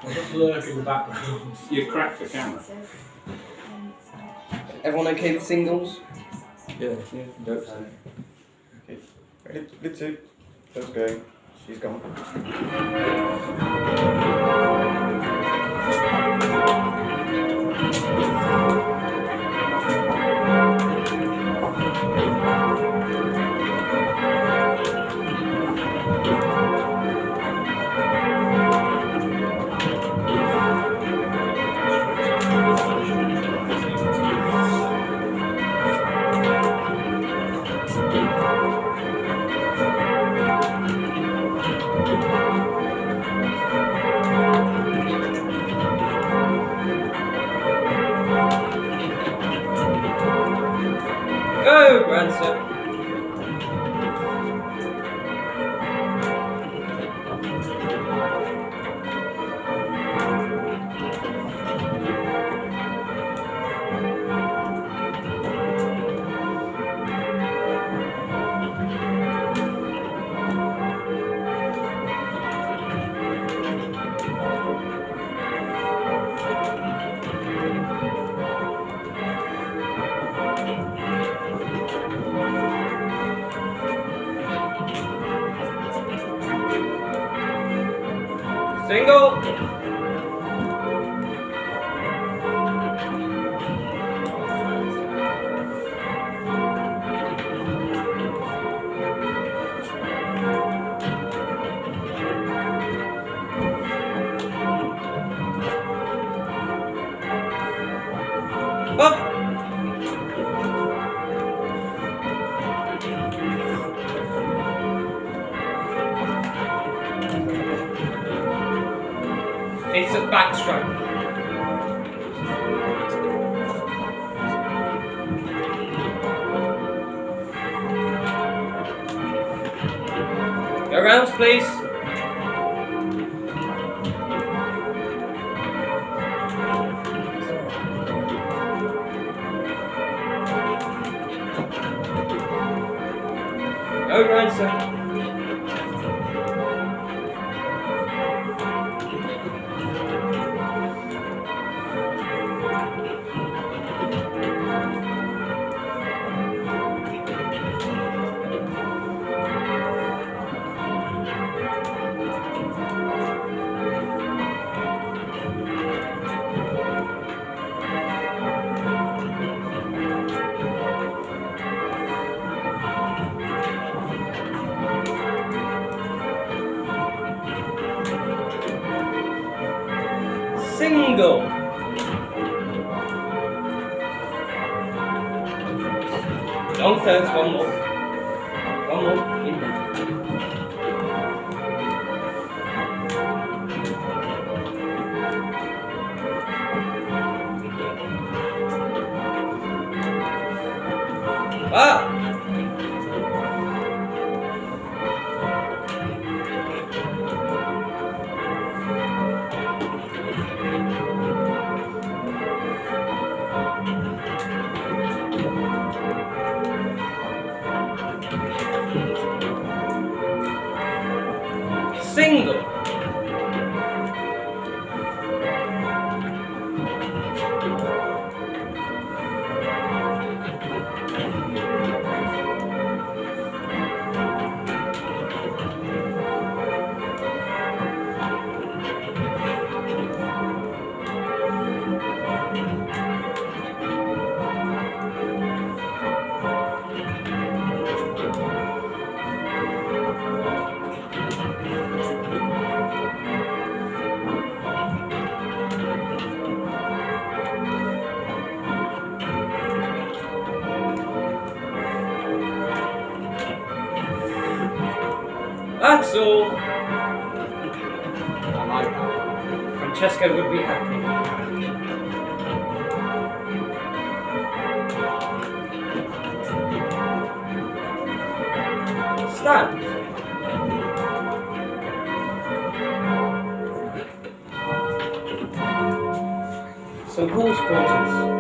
I'll just lurk in the background. You cracked the camera. Everyone okay with singles? Yeah, dope. Okay. Ready? Good two. Let's go. She's gone. Go, grandson. Single. Up. It's a backstroke. Go rounds, please. Go grandson. Single. Long thirds, one more. One more. In there. Ah! Single. That's all. I like that. Francesca would be happy. Stand. St. Paul's quarters.